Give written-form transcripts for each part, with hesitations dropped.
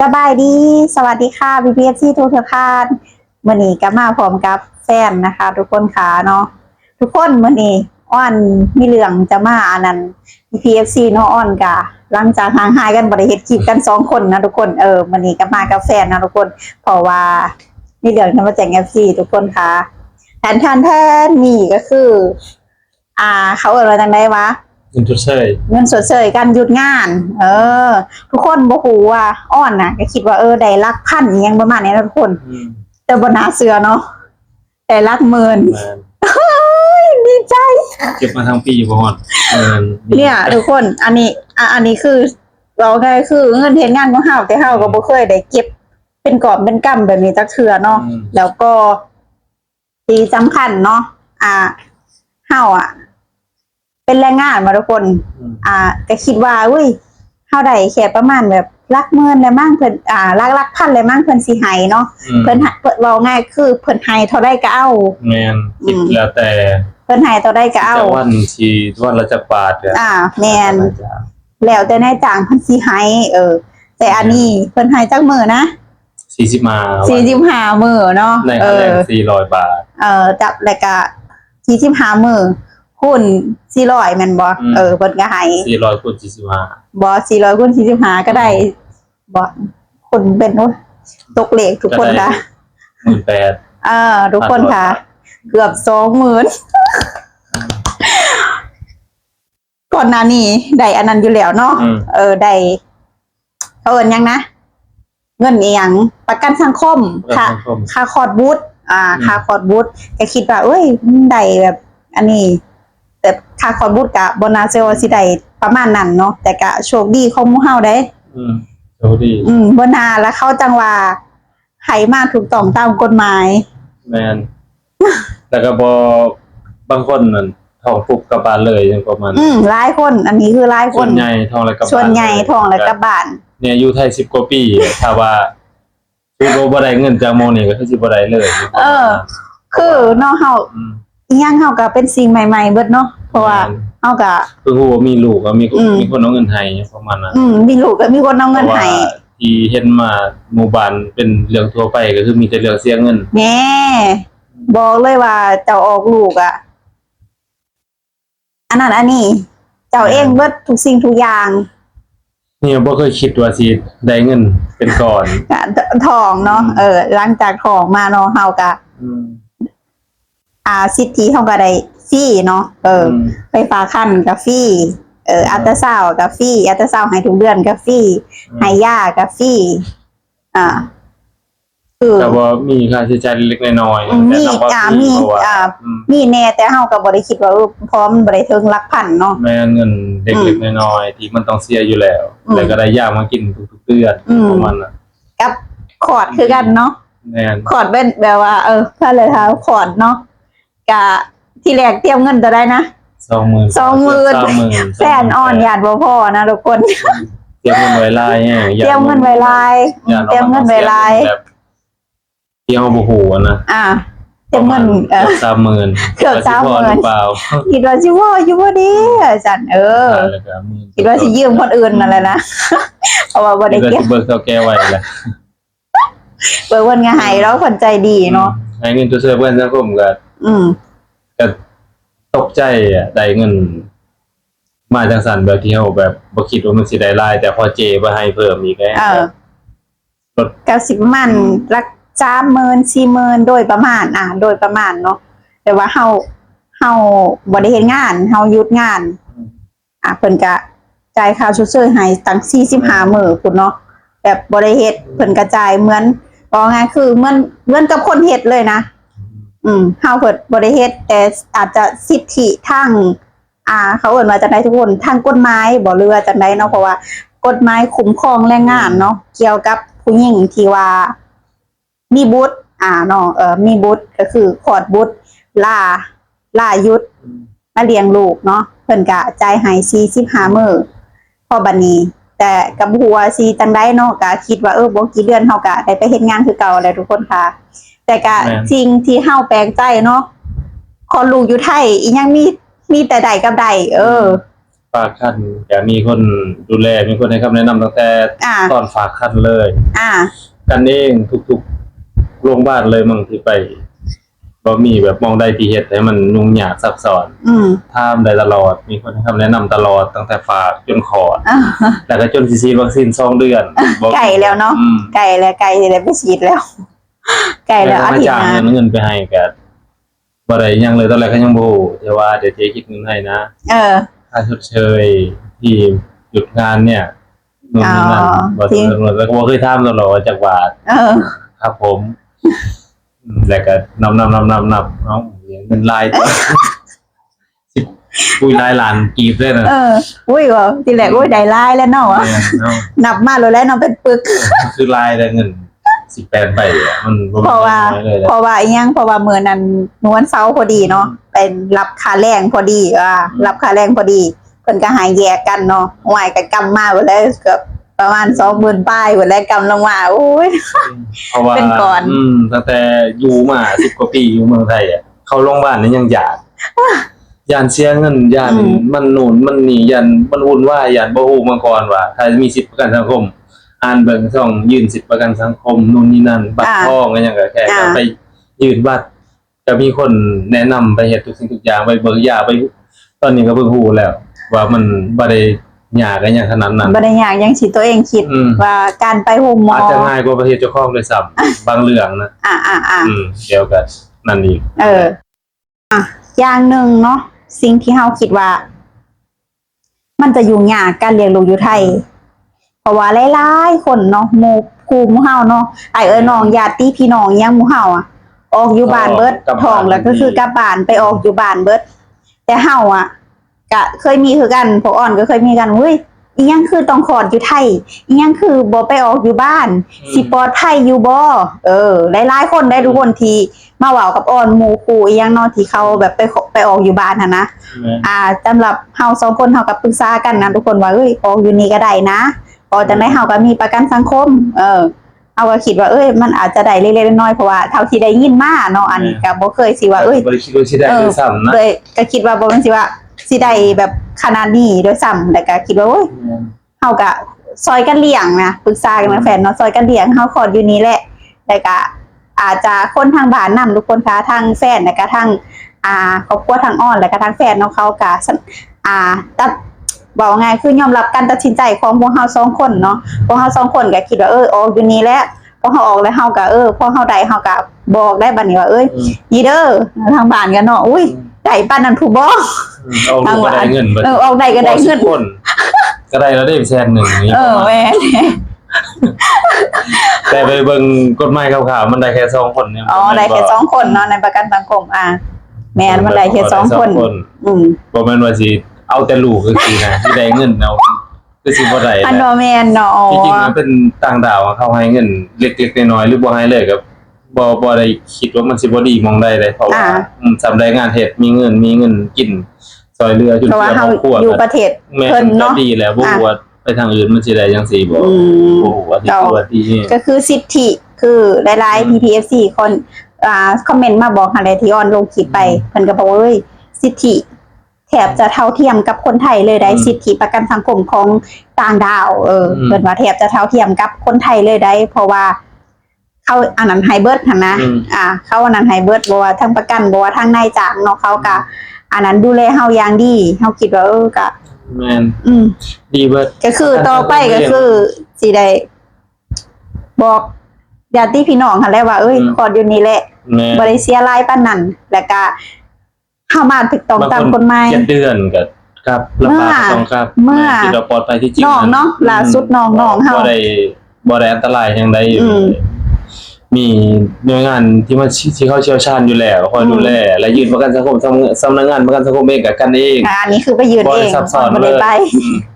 สบายดีสวัสดีค่ะพีพี เอฟ ซีทุกท่านมื้อนี้ก็มาพร้อมกับแฟนนะคะ ทุกคนค่ะเนาะทุกคนมื้อนี้อ้อนมีเรื่องจะมาอันนั้นพีพี เอฟ ซีเนาะอ้อนกะหลังจากห่างหายกันบ่ได้เฮ็ดคลิปกัน2 คนนะทุกคนมื้อนี้ก็มากับแฟนนะทุกคนเพราะว่ามีเรื่องจะมาแจ้ง FC ทุกคนค่ะแทนนี่ก็คือ เขาเอ่ยว่าจังได๋วะเงินชดเชยเงินสดเสยการหยุดงาน ทุกคนบ่ฮู้ว่าอ้อนน่ะก็คิดว่าได้หลักพันอิหยังประมาณนี้นะทุกคน แต่บ่น่าเชื่อเนาะได้หลักหมื่นดีใจเก็บมาทั้งปีบ่ฮอดเนี่ยทุกคนอันนี้คือเราได้คือเงินเฮ็ดงานของเฮาแต่เฮาก็บ่เคยได้เก็บเป็นกอบเป็นกำแบบนี้จักเทื่อเนาะแล้วก็ที่สำคัญเนาะเฮาเป็นแรงงานมาทุกคนก็คิดว่าอุ้ยเฮาได้แค่ประมาณแบบหลักหมื่นแล้วมั้งเพิ่นหลักพันแล้วมั้งเพิ่นสิให้เนาะเพิ่นเว้าง่ายคือเพิ่นให้เท่าใดก็เอาแม่นคิดแล้วแต่เพิ่นให้เท่าใดก็เอาวันที่วันละจักบาทแม่นแล้วแต่นายจ้างเพิ่นสิให้แต่อันนี้เพิ่นให้จักมื้อนะ45มื้อเนาะในค่าแรง400 บาทจับแล้วก็45มื้อคูณ400แม่นบ่เพิ่นก็ให้400คูณ45บ่400คูณ45ก็ได้บ่คนเป็นตกเลขทุกคนค่ะ18,000ทุกคนค่ะเกือบ 20,000 ก่อนหน้านี้ได้อันนั้นอยู่แล้วเนาะได้เขาเอิ้นหยังนะเงินอีหยังประกันสังคมค่าคอร์สบูทค่าคอร์สบูทก็คิดว่าเอ้ยได้แบบอันนี้แต่ค่าคอร์สบูทก็บ่น่าเชื่อว่าสิได้ประมาณนั้นเนาะแต่ก็โชคดีของหมู่เฮาได้โชคดีบ่น่าแล้วเขาจังว่าให้มาถูกต้องตามกฎหมายแม่นแล้วก็บ่บางคนนั่นท้องปุบกลับบ้านเลยจังประมาณหลายคนอันนี้คือหลายคนส่วนใหญ่ท้องแล้วกลับบ้านส่วนใหญ่ท้องแล้วกลับบ้านเนี่ยอยู่ไทย10 กว่าปีถ้าว่าคือบ่ได้เงินจากหม้องนี่ก็คือสิบ่ได้เลยคือเนาะเฮาอีหยังเฮาก็เป็นสิ่งใหม่ๆเบิดเนาะเพราะว่าเฮาก็คือฮู้ว่ามีลูกก็มีคนเอาเงินให้ประมาณนั้นมีลูกก็มีคนเอาเงินให้ที่เห็นมาหมู่บ้านเป็นเรื่องทั่วไปก็คือมีแต่เรื่องเสียเงินแหน่บอกเลยว่าเจ้าออกลูกอันนั้นอันนี้เจ้าเองเบิดทุกสิ่งทุกอย่างนี่บ่เคยคิดว่าสิได้เงินเป็นก้อนทองเนาะหลังจากทองมาเนาะเฮาก็สิทธิเฮาก็ได้ฟรีเนาะไฟฟ้าคันก็ฟรีอัลตราซาวด์ก็ฟรีอัลตราซาวด์ให้ทุกเดือนก็ฟรีให้ยาก็ฟรีแต่ว่ามีค่าใช้จ่ายเล็กน้อยมีแน่แต่เฮาก็บ่ได้คิดว่าพร้อมบ่ได้ถึงหลักพันเนาะแม่นเงินเล็กๆน้อยๆที่มันต้องเสียอยู่แล้วแล้วก็ได้ยามากินทุกๆเดือนประมาณนั้นกับคอร์ดคือกันเนาะแม่นคอร์ดเป็นแบบว่าถ้าเลยถามคอร์ดเนาะก็ที่แรกเตรียมเงินเท่าใดนะ20,000แสนอ่อนญาติบ่พอนะทุกคนเตรียมเงินไว้หลายเตรียมเงินไว้หลายเตรียมเงินไว้หลายที่เฮาบ่ฮู้นะเตรียมเงิน30,000เกือบ 30,000คิดว่าสิว่าอยู่บ่ดีจันคิดว่าสิยืมคนอื่นนั่นแหละนะเพราะว่าบ่ได้เก็บเบิกเฒ่าแก่ไว้แหละเบิ่งเพิ่นก็ให้เราคนใจดีเนาะให้เงินตัวเสื้อเพิ่นสังคมก็ตกใจได้เงินมาจังซั่นแบบที่เฮาแบบบ่คิดว่ามันสิได้หลายแต่พอเจบ่ให้เพิ่มอีกแล้วลดก็สิประมาณหลัก30,000 40,000โดยประมาณโดยประมาณเนาะแต่ว่าเฮาบ่ได้เฮ็ดงานเฮาหยุดงานเพิ่นก็จ่ายค่าชดเชยให้ตั้ง45มื้อพุ่นเนาะแบบบ่ได้เฮ็ดเพิ่นก็จ่ายเหมือนว่าไงคือเหมือนกับคนเฮ็ดเลยนะเฮาเพิ่นบ่ได้เฮ็ดแต่อาจจะสิทธิทางเขาเอิ้นว่าจังได๋ทุกคนทางกฎหมายบ่เรือจังได๋เนาะเพราะว่ากฎหมายคุ้มครองแรงงานเนาะเกี่ยวกับผู้หญิงที่ว่ามีบุตรเนาะมีบุตรก็คือคลอดบุตรล่ายุดมาเลี้ยงลูกเนาะเพิ่นก็จ่ายให้45มื้อพอบัดนี้แต่กับหัวสิจังได๋เนาะก็คิดว่าบ่กี่เดือนเฮาก็ได้ไปเฮ็ดงานคือเก่าแล้วทุกคนค่ะแต่ก็สิ่งที่เฮาแปลกใจเนาะคลอดลูกอยู่ไทยอีหยังมีแต่ใดกับใด ฝากคันก็มีคนดูแลมีคนให้คำแนะนำตั้งแต่ อ่า ตอนฝากคันเลย อ่า กันเองทุกๆโรงพยาบาลเลยมั่งที่ไปบ่มีแบบมองได้ที่เฮ็ดให้มันยุ่งยากซับซ้อน อืม ถามได้ตลอดมีคนให้คำแนะนำตลอดตั้งแต่ฝากจนคลอด อ่า แล้วก็จนสิฉีดวัคซีน2 เดือนบ่ ไก่แล้วเนาะ อืม ไก่แล้วไก่เลยไปฉีดแล้ว ไก่แล้วอา มา ทิต จ้าง ย์หน้า เงินไปให้ก็บ่ได้หยังเลยตอนแรกก็ยังบ่รู้แต่ว่าเดี๋ยวเจ๊คิดเงินให้นะ เออ ค่าชดเชยที่หยุดงานเนี่ยนู่นนี่นั่น อ๋อ บ่ต้องเงินแล้วก็บ่เคยถามตลอดว่าจักบาท เออ ครับผมแล้วก็นับเอ้าเงินลายตัวสิบปุยลายล้านกีบเลยนะ เออ อุ้ยว่าทีแรกอุ้ยได้ลายแล้วเนาะ แม่นเนาะ นับมาแล้วเนาะเป็นปึก คือลายได้เงิน18ใบอะมันบ่ เพ แม่ ราะว่า นน้อยเลยแหละ เพราะว่าอีหยังเพราะว่ามื้อนั้นนวลเสาร์พอดีเนาะเป็นรับค่าแรงพอดีรับค่าแรงพอดีเพิ่นก็หายแยกกันเนาะหวายก็กำมาหมดแล้วเกือบประมาณ 20,000 ป้ายหมดแล้วกำลงมาโอ้ย เพราะว่า เป็นก่อน ตั้งแต่อยู่มา10 กว่าปีอยู่เมืองไทยอ่ะเข้าโรงพยาบาลนี่ยังอยากย่านเสียเงินย่านมันนู่นมันนี่ย่านมันวุ่นวายย่านบ่ฮู้มาก่อนว่าถ้ามีสิทธิประกันสังคม อ่านเบิ่งช่องยื่นสิทธิประกันสังคมนู่นนี่นั่นบัตรทองก็ยังก็แค่ก็ไปยื่นบัตรก็มีคนแนะนำไปเฮ็ดทุกสิ่งทุกอย่างไปเบิกยาไปตอนนี้ก็เพิ่งรู้แล้ว ว่ามันบ่ได้ยากกันอย่างขนาดนั้น บ่ได้ยากอยังสิตัวเองคิด ว่าการไปโรงหมอ อาจจะง่ายกว่าประเทศเจ้าของด้วยซ้ำ บางเรื่องนะ เดี๋ยวก็นั่นอีก อย่างหนึ่งเนาะสิ่งที่เฮาคิดว่า มันจะยุ่งยากการเลี้ยงลูกอยู่ไทย เพราะว่าหลายๆคนเนาะหมู่คู่หมู่เฮาเนาะไอ้น้องญาติพี่น้องยังหมู่เฮาอ่ะ ออกอยู่บ้านเบิดท้องแล้วก็คือกลับบ้านไปออกอยู่บ้านเบิด แต่เฮาอ่ะก็เคยมีคือกันพวกอ่อนก็เคยมีกันเฮ้ยอีหยังคือต้องขอดอยู่ไทยอีหยังคือบ่ไปออกอยู่บ้าน สิปลอดภัยอยู่บ่หลายๆคนได้ทุกคนที่มาเว้ากับอ่อนหมู่คู่อีหยังเนาะที่เขาแบบไปออกอยู่บ้านหั่นนะสำหรับเฮา2คนเฮาก็ปรึกษากันนะทุกคนว่าเอ้ยออกอยู่นี่ก็ได้นะพอจังได๋เฮาก็มีประกันสังคมเอาก็คิดว่ามันอาจจะได้เล็กๆน้อยๆเพราะว่าเท่าที่ได้ยินมาเนาะอันนี้ก็บ่เคยสิว่าบ่ได้คิดว่าสิได้ด้วยซ้ำนะ เลยก็คิดว่าบ่แม่นสิว่าสิได้แบบขนาดนี้ด้วยซ้ำแต่ก็คิดว่าโอ้ยเฮาก็ซอยกันเลี้ยงนะปรึกษากันกับแฟนเนาะซอยกันเลี้ยงเฮาขออยู่นี่แหละแต่ก็อาจจะคนทางบ้านนำทุกคนค่ะทางแฟนแล้วก็ทางครอบครัวทางอ้อนแล้วก็ทางแฟนเนาะเขาก็ตัดบอกไงคือยอมรับการตัดสินใจของพวกเฮา2คนเนาะพวกเฮา2คนก็คิดว่าออกอยู่นี่แหละพอเฮาออกแล้วเฮาก็พอเฮาได้เฮาก็บอกได้บัดนี้ว่านี่เด้อทางบ้านกันเนาะอุ้ยได้ปานนั้นผู้บ่ เอาลูกก็ได้เงิน ออกได้ก็ได้เงิน คนก็ได้แล้วได้100,000นี่ แม่ แต่ไปเบิ่งกฎหมายข่าวๆมันได้แค่2 คนเนี่ย ได้แค่2คนเนาะในประกันสังคมแม่นมันได้แค่2คนบ่แม่นว่าสิเอาแต่ลูกคือสินะสิได้เงินเอาคือสิบ่ได้ อันบ่แม่นเนาะ จริงๆมันเป็นต่างดาวเขาให้เงินเล็กๆน้อยๆหรือบ่ให้เลยก็บ่ได้คิดว่ามันสิบ่ดีมองได้เลยเพราะว่าสำได้งานเฮ็ดมีเงินกินซอยเรือจุนเจือครอบครัว อยู่ประเทศ แม่ เพิ่นเนาะ ดีแล้วบ่ว่าไปทางอื่นมันสิได้จังซี่บ่ว่าที่ตัวดี ก็คือสิทธิคือหลายๆ PTFC คนคอมเมนต์มาบอกหั่นแหละที่ออนลงคลิปไปเพิ่นก็บอกว่าสิทธิแทบจะเท่าเทียมกับคนไทยเลยได้สิทธิประกันสังคมของต่างดาวเพิ่นว่าแทบจะเท่าเทียมกับคนไทยเลยได้เพราะว่าเขาอันนั้นไฮเบิร์ดหั่นนะเขาอันนั้นไฮเบิร์ดบ่ว่าทั้งประกันบ่ว่าทั้งนายจ้างเนาะเขาก็อันนั้นดูแลเฮาอย่างดีเฮาคิดว่าก็แม่นดีเบิดก็คือต่อไปก็คือสิได้บอกญาติพี่น้องหั่นแหละว่าขออยู่นี่แหละบ่ได้เสียรายปานนั้นแล้วก็เฮามาถูกต้องตามกฎหมาย7 เดือนก็ครับระบาดต้องครับที่เราปลอดภัยที่จริงน้องเนาะล่าสุดน้องเฮาบ่ได้อันตรายจังได๋มีหน่วยงานที่มันที่เขาเชี่ยวชาญอยู่แล้วคอยดูแลและยื่นประกันสังคมสำนักงานประกันสังคมเองกับกันเองอันนี้คือไปยื่นเองบ่ได้ไป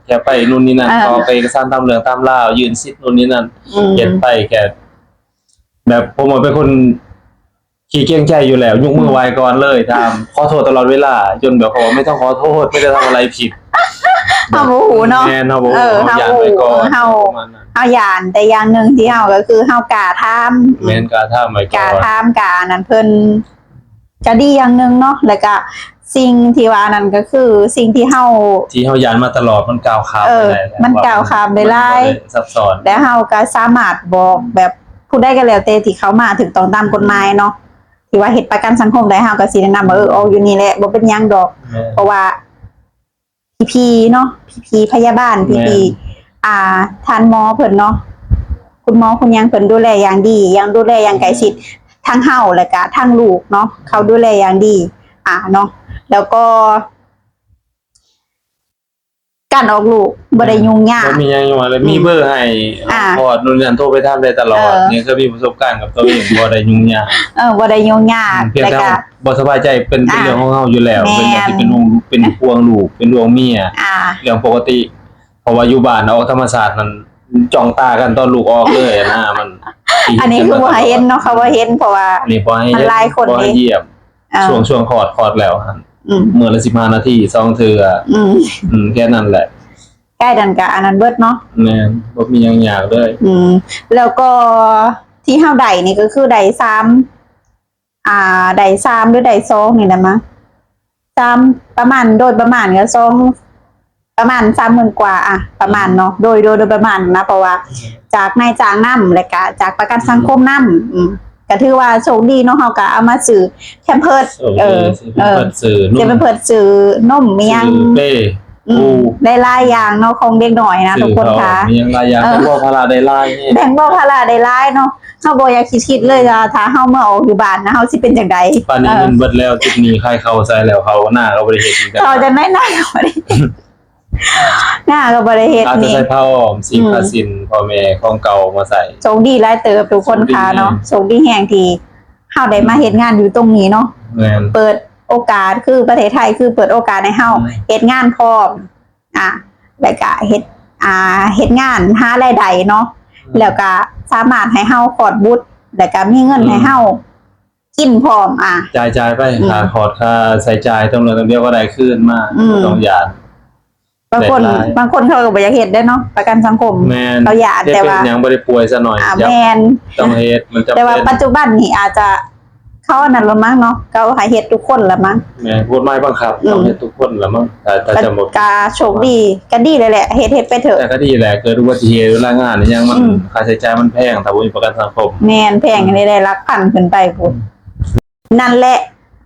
แค่ไปนู่นนี่นั่นก็ไปเอกสารตามเรื่องตามราวยื่นสิทธิ์นู่นนี่นั่นเฮ็ดไปแค่แบบผมเป็นคนขี้เกรงใจอยู่แล้วยกมือไหว้ก่อนเลยตามขอโทษตลอดเวลาจนแบบเขาไม่ต้องขอโทษไม่ได้ทำอะไรผิดเฮาบ่ฮู้เนาะแม่นเฮาบ่ฮู้เฮาย่านไปก่อนเฮาย่านแต่อย่างนึงที่เฮาก็คือเฮากล้าถามแม่นกล้าถามไว้ก่อนกล้าถามกล้านั้นเพิ่นจะดีอย่างนึงเนาะแล้วก็ สิ่งที่ว่านั่นก็คือสิ่งที่เฮา ยานมาตลอดมันก้าวข้ามไปได้แล้ว มันก้าวข้ามได้หลาย มันบ่ได้ซับซ้อน และเฮาก็สามารถบอกแบบผู้ใดก็แล้วแต่ที่เขามาถึงต้องตามกฎหมายเนาะที่ว่าเฮ็ดประกันสังคมได้เฮาก็สิแนะนำว่าเอาอยู่นี่แหละบ่เป็นหยังดอก เพราะว่าพี่ๆเนาะพี่ๆพยาบาลพี่ๆท่านหมอเพิ่นเนาะคุณหมอคุณยังเพิ่นดูแลอย่างดียังดูแลอย่างใกล้ชิดทั้งเฮาและก็ทั้งลูกเนาะเขาดูแลอย่างดีเนาะแล้วก็การออกลูกบ่ได้ยุ่งยาก บ่มีหยังอยู่เลยมีเบอร์ให้พอนู่นนั่นโทรไปถามได้ตลอดนี่คือมีประสบการณ์กับตัวเองบ่ได้ยุ่งยาก บ่ได้ยุ่งยาก เพียง แล้ว แต่ ก็ บ่สบายใจเป็นเรื่องของเฮาอยู่แล้ว แม่น เป็นอย่างที่เป็นห่วงลูกเป็นห่วงเมีย เรื่องปกติ เพราะว่าอยู่บ้านออกธรรมศาสตร์มันจ้องตากันตอนลูกออกเลยนะมัน อันนี้คือบ่ให้เห็นเนาะเขาบ่เห็นเพราะว่า อันนี้บ่ให้ มันหลายคน บ่ให้เยี่ยมช่วงคลอดแล้วหั่นมื้อละ15นาที2เทื่อแค่นั้นแหละ ใกล้ดันก็อันนั้นเบิดเนาะ แม่นบ่มีหยังยากเลย แล้วก็ที่เฮาได้นี่ก็คือได้ได้3หรือได้2นี่แหละมั้ง3ประมาณโดยประมาณก็2ประมาณ 30,000 กว่าประมาณเนาะโดยประมาณนะเพราะว่าจากนายจ้างนำและก็จากประกันสังคมนำก็ถือว่าโชคดีเนาะเฮาก็เอามาซื้อแคมเพิร์สซื้อนุ่ม จะเป็นเพิร์สซื้อนมมีหยัง เป้ปู ได้หลายอย่างเนาะของเด็กน้อยนะทุกคนค่ะ มีหยังหลายอย่างเพราะว่าภาระได้หลายนี่ แบ่งเบาภาระได้หลายเนาะเฮาบ่อยากคิดเลยว่าถ้าเฮาเมื่อออกอยู่บ้านนะเฮาสิเป็นจังได๋ ปานนี้เงินเบิดแล้วจุดนี้ใครเข้าใส่แล้วเขาหน้าก็บ่ได้เฮ็ดอีกแล้ว เขาจะไม่น่าก็บ่ได้หน้าก็บ่ได้เฮ็ด อาจจะ นี่ ใส่ผ้าอ้อมสีผ้าสินพ่อแม่ของเก่ามาใส่ โชคดีหลายเติบทุกคนค่ะเนาะโชคดีแฮงที่เฮาได้มาเฮ็ดงานอยู่ตรงนี้เนาะ แม่น เปิดโอกาสคือประเทศไทยคือเปิดโอกาสให้เฮาเฮ็ดงานพร้อมแล้วก็เฮ็ดงานหารายได้เนาะแล้วก็สามารถให้เฮาคลอดบุตรแล้วก็มีเงินให้เฮากินพร้อมจ่ายไปค่าคอร์สค่าใช้จ่ายต้องเดียวก็ได้คืนมาต้องหยาด บางคนเขาก็บ่อยากเฮ็ดได้เนาะประกันสังคม แม่น เขาอยากแต่ว่า เป็นหยังบ่ได้ป่วยซะหน่อย แม่น ต้องเฮ็ดมันจะ แต่ว่า เป็น ปัจจุบันนี่อาจจะเขาอันนั้นละมั้งเนาะเขาให้เฮ็ดทุกคนละมั้ง แม่กฎหมายบังคับต้องเฮ็ดทุกคนละมั้งถ้าจะหมด ก็โชคดีก็ดีเลยแหละเฮ็ดไปเถอะ แต่ก็ดีแหละเกิดอุบัติเหตุเวลางานนี่ยังมันค่าใช้จ่ายมันแพงถ้าบ่มีประกันสังคม แม่นแพงอันนี้ได้หลักพันขึ้นไปพุ่นนั่นแหละ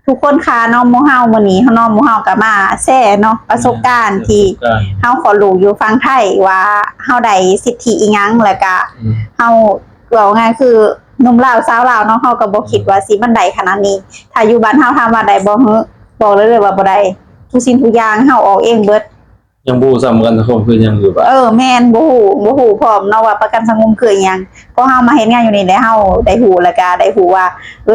ทุกคนค่ะน้องหมู่เฮามื้อนี้น้องหมู่เฮาก็มาแชร์เนาะประสบการณ์ที่เฮาขอรู้อยู่ฟังไทยว่าเฮาได้สิทธิอีหยังแล้วก็เฮาเว้าง่ายคือหนุ่มลาวสาวลาวเนาะเฮาก็บ่คิดว่าสิมันได้ขนาดนี้ถ้าอยู่บ้านเฮาถามว่าได้บ่ฮึบอกเลยว่าบ่ได้ทุกสิ่งทุกอย่างเฮาออกเองเบิด ยังบ่ซ้ำกันสังคมคือยังอยู่บ่ แม่นบ่ฮู้พร้อมเนาะว่าประกันสังคมคืออิหยังเพราะเฮามาเฮ็ดงานอยู่นี่แล้วเฮาได้ฮู้แล้วก็ได้ฮู้ว่า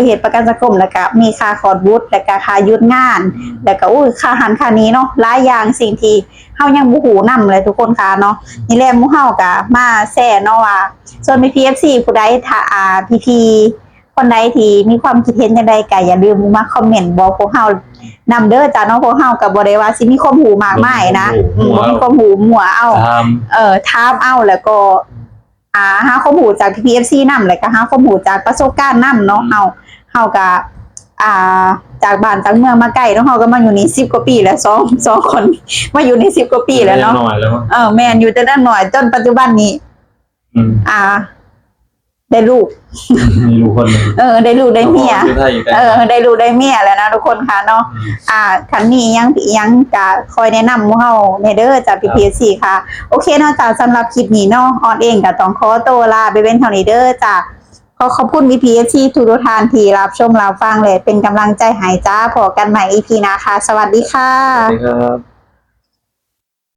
เฮ็ดประกันสังคมแล้วก็มีค่าคลอดบุตรแล้วก็ค่าหยุดงานแล้วก็ค่าอาหารค่านี้เนาะหลายอย่างสิ่งที่เฮายังบ่ฮู้นำเลยทุกคนค่ะเนาะนี่แหละหมู่เฮาก็มาแชร์เนาะว่าส่วนมี PFC ผู้ใดถ้าพี่ๆคนใดที่มีความคิดเห็นจังไดก็อย่าลืมมาคอมเมนต์บอกพวกเฮานำเด้อจ้าเนาะพวกเฮาก็บ่ได้ว่าสิมีความรู้มากมายนะบ่มีความรู้มั่วเอาถามเอาแล้วก็หาข้อมูลจาก PFC นำแล้วก็หาข้อมูลจากประสบการณ์นำเนาะเฮาก็จากบ้านจากเมืองมาไกลเนาะเฮาก็มาอยู่นี่10กว่าปีแล้ว2คนมาอยู่นี่10กว่าปีแล้วเนาะน้อยแล้ว แม่นอยู่แต่นั้นหน่อยจนปัจจุบันนี้ได้ลูก มีลูกคนนึงได้ลูกได้เมียได้ลูกได้เมียแล้วนะทุกคนค่ะเนาะคันนี้ยังจะคอยแนะนำเฮาในเด้อจาก PPC ค่ะโอเคเนาะจ้าสำหรับคลิปนี้เนาะออนเองก็ต้องขอตัวลาไปเป็นเท่านี้เด้อจ้าขอบคุณ PPC ทุกท่านที่รับชมรับฟังเลยเป็นกำลังใจให้จ้าพบกันใหม่ EP นะคะสวัสดีค่ะ สวัสดีครับ